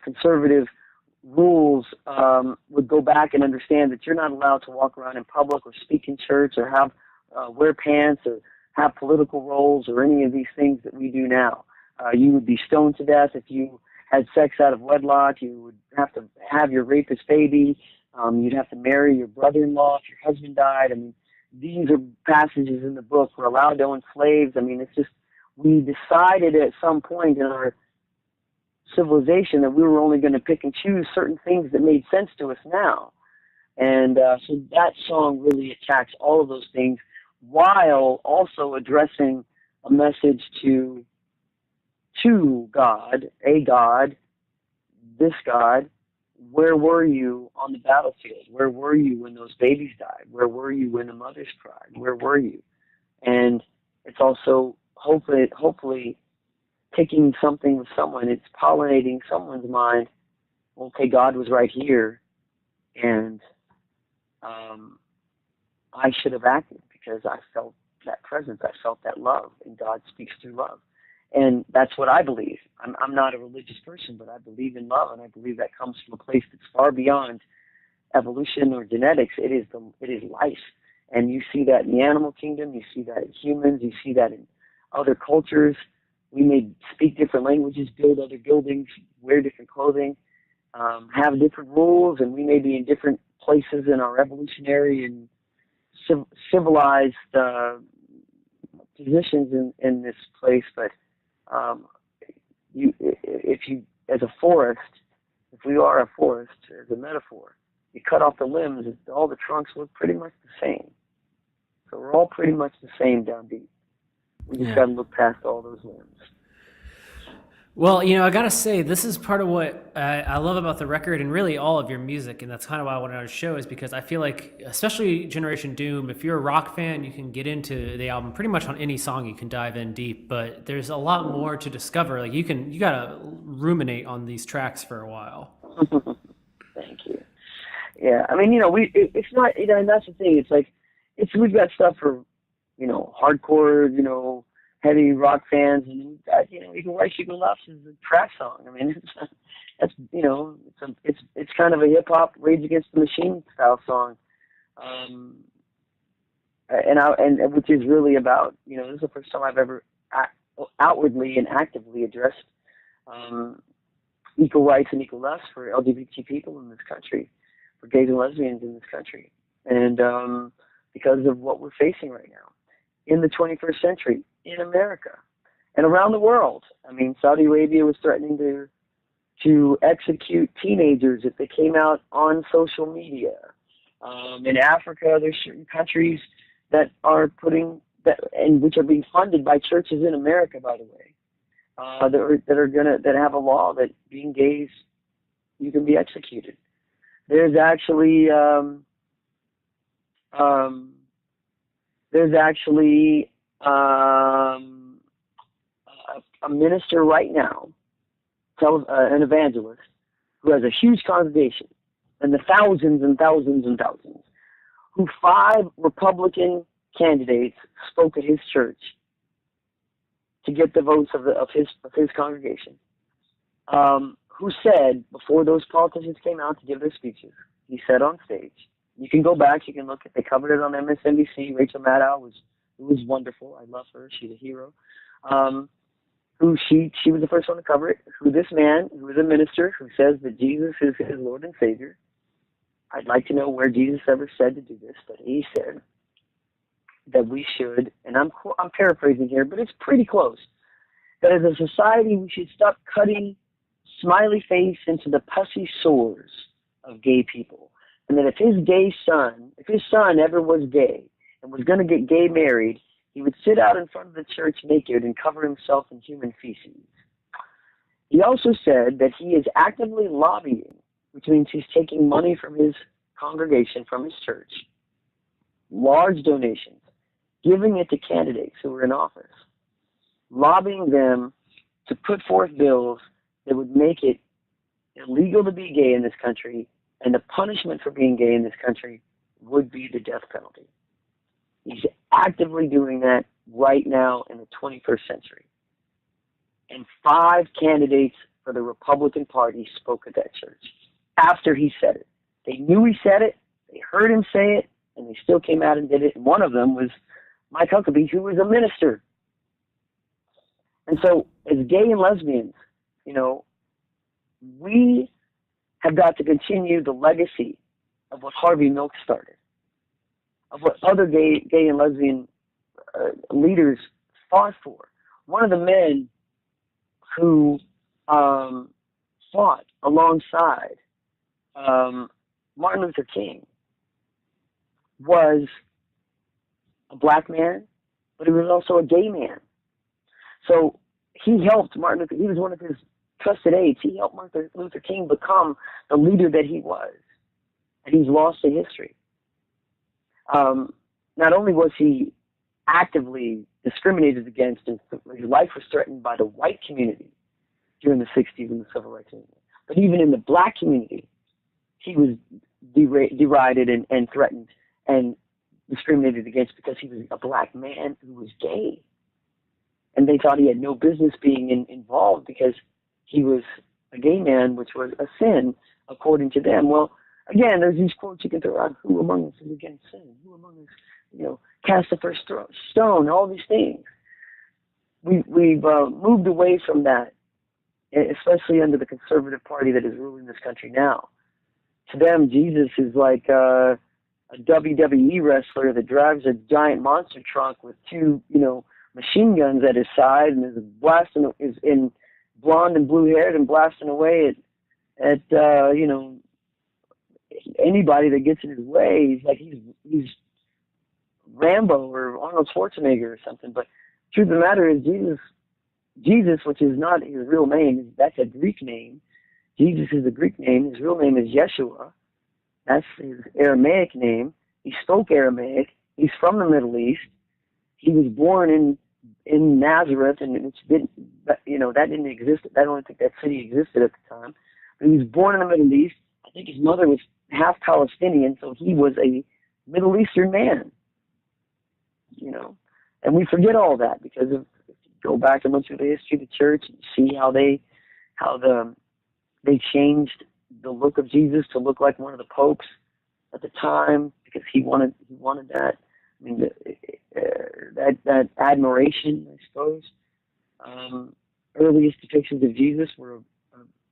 conservative rules would go back and understand that you're not allowed to walk around in public or speak in church or have wear pants or have political roles or any of these things that we do now. You would be stoned to death if you had sex out of wedlock. You would have to have your rapist baby. You'd have to marry your brother-in-law if your husband died. I mean, these are passages in the book. We're allowed to own slaves. I mean, it's just, we decided at some point in our civilization that we were only going to pick and choose certain things that made sense to us now. And so that song really attacks all of those things while also addressing a message to God, a God, this God. Where were you on the battlefield? Where were you when those babies died? Where were you when the mothers cried? Where were you? And it's also hopefully picking something with someone. It's pollinating someone's mind. Okay, God was right here, and I should have acted because I felt that presence. I felt that love, and God speaks through love. And that's what I believe. I'm not a religious person, but I believe in love, and I believe that comes from a place that's far beyond evolution or genetics. It is life. And you see that in the animal kingdom, you see that in humans, you see that in other cultures. We may speak different languages, build other buildings, wear different clothing, have different rules, and we may be in different places in our evolutionary and civilized positions in this place. But if you, as a forest, if we are a forest, as a metaphor, you cut off the limbs, all the trunks look pretty much the same. So we're all pretty much the same down deep. We just got to look past all those limbs. Well, I gotta say, this is part of what I love about the record and really all of your music, and that's kind of why I wanted to show, is because I feel like, especially Generation Doom, if you're a rock fan, you can get into the album pretty much on any song. You can dive in deep, but there's a lot more to discover. Like you gotta ruminate on these tracks for a while. Thank you. Yeah, I mean, it's not, and that's the thing. It's like, we've got stuff for, hardcore, heavy rock fans, and we've got, Eagle Right, Eagle Left is a trash song. I mean, it's kind of a hip hop Rage Against the Machine style song, and which is really about, this is the first time I've ever outwardly and actively addressed equal rights and equal lefts for LGBT people in this country, for gays and lesbians in this country, and because of what we're facing right now in the 21st century in America and around the world. I mean, Saudi Arabia was threatening to execute teenagers if they came out on social media. In Africa, there's certain countries that are which are being funded by churches in America, by the way, that have a law that being gays, you can be executed. There's actually a minister right now, an evangelist, who has a huge congregation, and the thousands and thousands and thousands, who 5 Republican candidates spoke at his church to get the votes of his congregation, who said, before those politicians came out to give their speeches, he said on stage, you can go back, you can look at, they covered it on MSNBC, Rachel Maddow was wonderful, I love her, she's a hero, who she was the first one to cover it, who this man, who is a minister, who says that Jesus is his Lord and Savior. I'd like to know where Jesus ever said to do this, but he said that we should, and I'm paraphrasing here, but it's pretty close, that as a society we should stop cutting smiley face into the pussy sores of gay people. And that if his son ever was gay and was going to get gay married, he would sit out in front of the church naked and cover himself in human feces. He also said that he is actively lobbying, which means he's taking money from his congregation, from his church, large donations, giving it to candidates who are in office, lobbying them to put forth bills that would make it illegal to be gay in this country, and the punishment for being gay in this country would be the death penalty. He's actively doing that right now in the 21st century. And 5 candidates for the Republican Party spoke at that church after he said it. They knew he said it, they heard him say it, and they still came out and did it. And one of them was Mike Huckabee, who was a minister. And so, as gay and lesbians, we have got to continue the legacy of what Harvey Milk started, of what other gay and lesbian leaders fought for. One of the men who fought alongside Martin Luther King was a black man, but he was also a gay man. So he helped Martin Luther. He was one of his trusted aides. He helped Martin Luther King become the leader that he was, and he's lost to history. Not only was he actively discriminated against and his life was threatened by the white community during the 60s and the Civil Rights Movement, but even in the black community, he was derided and threatened and discriminated against because he was a black man who was gay. And they thought he had no business being involved because he was a gay man, which was a sin, according to them. Well, again, there's these quotes you can throw out, who among us is against sin? Who among us, cast the first stone, all these things. We've moved away from that, especially under the conservative party that is ruling this country now. To them, Jesus is like a WWE wrestler that drives a giant monster truck with 2, machine guns at his side and is in blonde and blue haired and blasting away at at anybody that gets in his way. He's like he's Rambo or Arnold Schwarzenegger or something. But the truth of the matter is Jesus, which is not his real name, that's a Greek name. Jesus is a Greek name. His real name is Yeshua. That's his Aramaic name. He spoke Aramaic. He's from the Middle East. He was born in Nazareth, and it didn't, that didn't exist. I don't think that city existed at the time. But he was born in the Middle East. I think his mother was half Palestinian, so he was a Middle Eastern man. And we forget all that because if you go back and look through the history of the church and see how they changed the look of Jesus to look like one of the popes at the time because he wanted that. I mean, that admiration, I suppose. Earliest depictions of Jesus were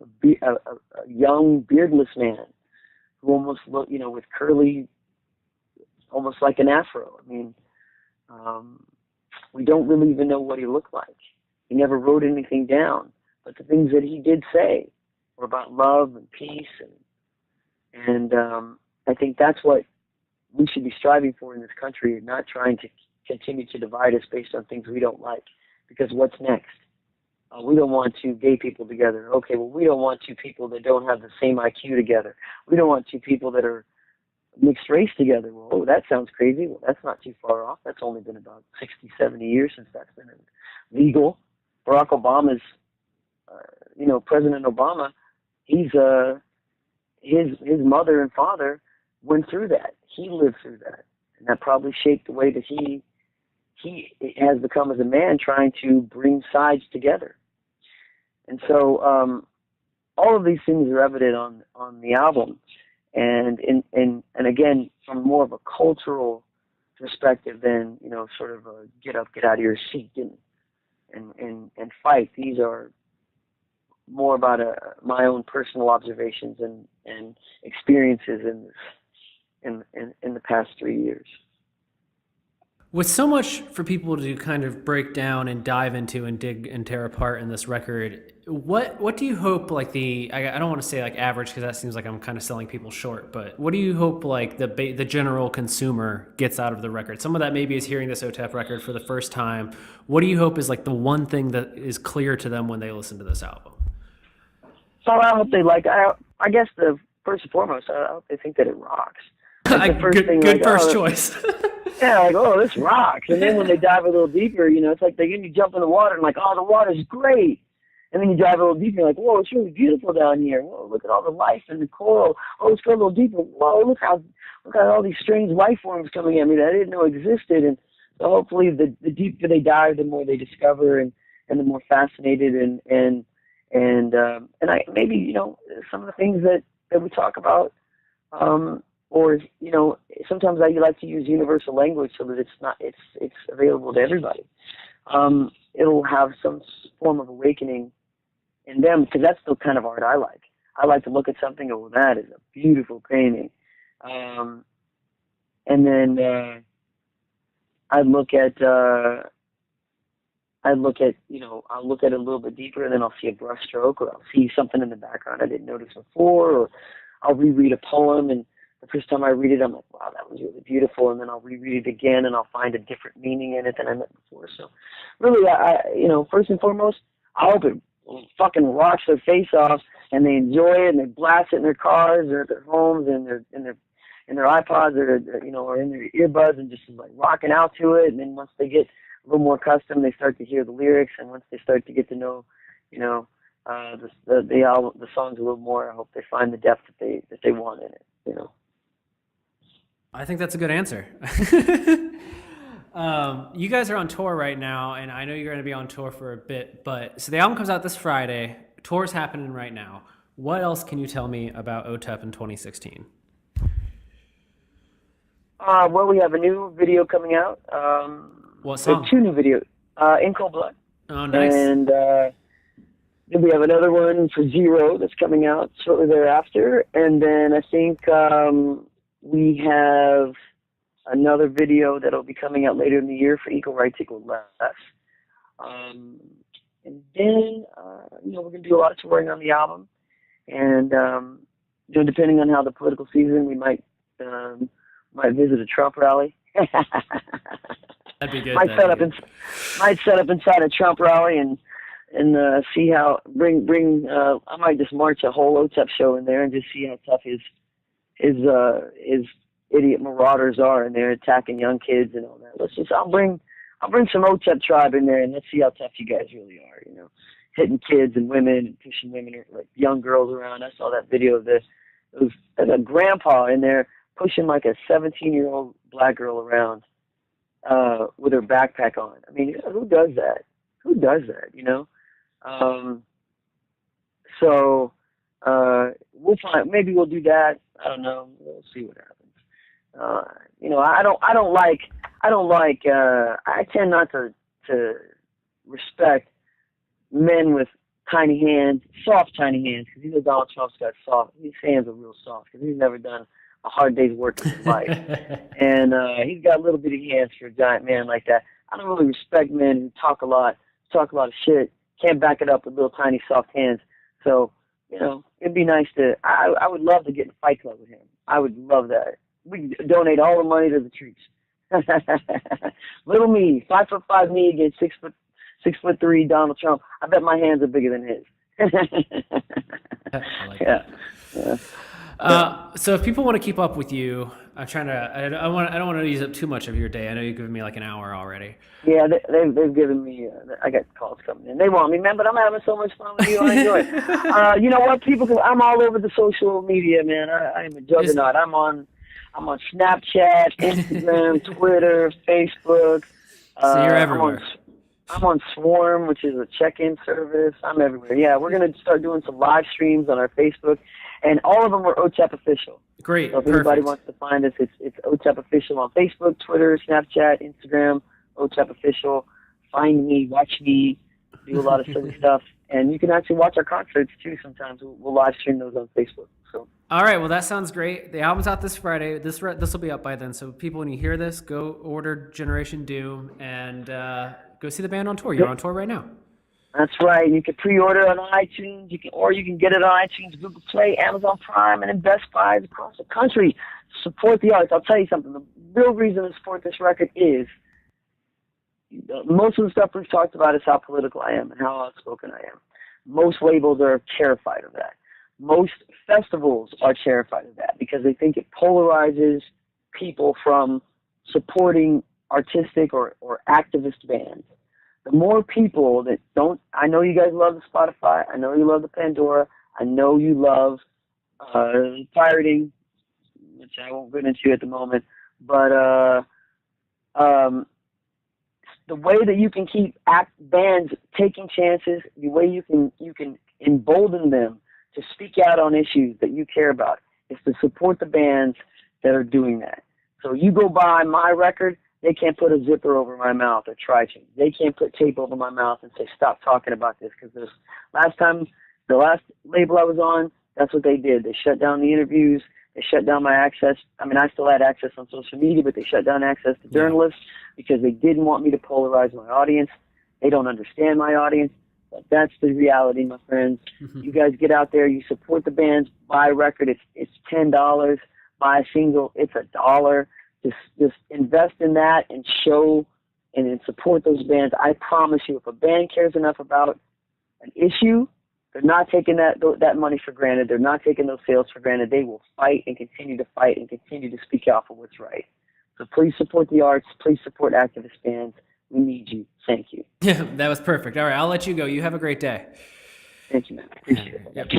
a young beardless man who almost looked, with curly, almost like an afro. I mean, we don't really even know what he looked like. He never wrote anything down, but the things that he did say were about love and peace, and I think that's what we should be striving for in this country, and not trying to continue to divide us based on things we don't like. Because what's next? We don't want two gay people together. Okay, well, we don't want two people that don't have the same IQ together. We don't want two people that are mixed race together. Well, oh, that sounds crazy. Well, that's not too far off. That's only been about 60, 70 years since that's been legal. Barack Obama's, President Obama, his mother and father went through that. He lived through that. And that probably shaped the way that he has become as a man, trying to bring sides together. And so all of these things are evident on the album. And again, from more of a cultural perspective than, sort of a get up, get out of your seat and fight. These are more about my own personal observations and experiences in the past 3 years. With so much for people to kind of break down and dive into and dig and tear apart in this record, what do you hope, like I don't want to say like average, because that seems like I'm kind of selling people short, but what do you hope like the general consumer gets out of the record? Some of that maybe is hearing this Otep record for the first time. What do you hope is like the one thing that is clear to them when they listen to this album? So I hope they like, I guess the first and foremost, I hope they think that it rocks. Like good first choice. Yeah, like, oh, this rocks. And then when they dive a little deeper, it's like you jump in the water and like, oh, the water's great. And then you dive a little deeper, you're like, whoa, it's really beautiful down here. Whoa, look at all the life and the coral. Oh, let's go a little deeper. Whoa, look at all these strange life forms coming at me that I didn't know existed. And so hopefully the deeper they dive, the more they discover and the more fascinated and I maybe, some of the things that we talk about, or sometimes I like to use universal language so that it's available to everybody. It'll have some form of awakening in them, because that's the kind of art I like. I like to look at something and go, well, that is a beautiful painting. And then I'll look at I'll look at it a little bit deeper, and then I'll see a brush stroke, or I'll see something in the background I didn't notice before, or I'll reread a poem, and the first time I read it, I'm like, wow, that was really beautiful. And then I'll reread it again, and I'll find a different meaning in it than I meant before. So really, first and foremost, I hope it fucking rocks their face off, and they enjoy it, and they blast it in their cars or at their homes and in their iPods or in their earbuds, and just like rocking out to it. And then once they get a little more accustomed, they start to hear the lyrics, and once they start to get to know, the album, the songs a little more, I hope they find the depth that they want in it. I think that's a good answer. You guys are on tour right now, and I know you're going to be on tour for a bit, so the album comes out this Friday. Tour's happening right now. What else can you tell me about Otep in 2016? Well, we have a new video coming out. What song? 2 new videos. In Cold Blood. Oh, nice. And then we have another one for Zero that's coming out shortly thereafter. And then I think we have another video that'll be coming out later in the year for Equal Rights Equal Less. And then, we're going to do a lot of touring on the album. And depending on how the political season, we might visit a Trump rally. That'd be good. Might set up inside a Trump rally and see how I might just march a whole Otep show in there and just see how tough his idiot marauders are in there attacking young kids and all that. I'll bring some Otep tribe in there and let's see how tough you guys really are. Hitting kids and women and pushing women, like young girls around. I saw that video of a grandpa in there pushing like a 17-year-old black girl around with her backpack on. I mean, who does that? Who does that? So we'll find. Maybe we'll do that. I don't know. We'll see what happens. I tend not to respect men with tiny hands, soft tiny hands, because Donald Trump's got soft. His hands are real soft because he's never done a hard day's work in his life, and he's got little bitty hands for a giant man like that. I don't really respect men who talk a lot of shit, can't back it up with little tiny soft hands. So it'd be nice to. I would love to get in a fight club with him. I would love that. We could donate all the money to the troops. Little me, 5'5" me against 6'3" Donald Trump. I bet my hands are bigger than his. I like that. Yeah. So if people want to keep up with you, I don't want to use up too much of your day. I know you've given me like an hour already. Yeah, they've given me. I got calls coming in. They want me, man, but I'm having so much fun with you. I enjoy it. You know what, people? I'm all over the social media, man. I am a juggernaut. I'm on Snapchat, Instagram, Twitter, Facebook. So you're everywhere. I'm on Swarm, which is a check-in service. I'm everywhere. Yeah, we're going to start doing some live streams on our Facebook, and all of them are Otep Official. Great, so if anybody wants to find us, it's Otep Official on Facebook, Twitter, Snapchat, Instagram, Otep Official. Find me, watch me, do a lot of silly stuff, and you can actually watch our concerts too sometimes. We'll live stream those on Facebook. So. All right, well, that sounds great. The album's out this Friday. This will be up by then, so people, when you hear this, go order Generation Doom and go see the band on tour. You're on tour right now. That's right. You can pre-order it on iTunes. You can get it on iTunes, Google Play, Amazon Prime, and in Best Buys across the country. Support the arts. I'll tell you something. The real reason to support this record is most of the stuff we've talked about is how political I am and how outspoken I am. Most labels are terrified of that. Most festivals are terrified of that because they think it polarizes people from supporting artistic or activist bands. The more people that don't, I know you guys love the Spotify, I know you love the Pandora, I know you love pirating, which I won't get into at the moment, but the way that you can keep bands taking chances, the way you can embolden them to speak out on issues that you care about is to support the bands that are doing that. So you go buy my record, they can't put a zipper over my mouth or try to. They can't put tape over my mouth and say, stop talking about this. Because the last label I was on, that's what they did. They shut down the interviews. They shut down my access. I mean, I still had access on social media, but they shut down access to journalists because they didn't want me to polarize my audience. They don't understand my audience. But that's the reality, my friends. Mm-hmm. You guys get out there. You support the bands. Buy a record. It's $10. Buy a single. It's $1. Just invest in that and show and then support those bands. I promise you, if a band cares enough about an issue, they're not taking that money for granted. They're not taking those sales for granted. They will fight and continue to fight and continue to speak out for what's right. So please support the arts. Please support activist bands. We need you. Thank you. Yeah, that was perfect. All right, I'll let you go. You have a great day. Thank you, man. I appreciate it. Yep.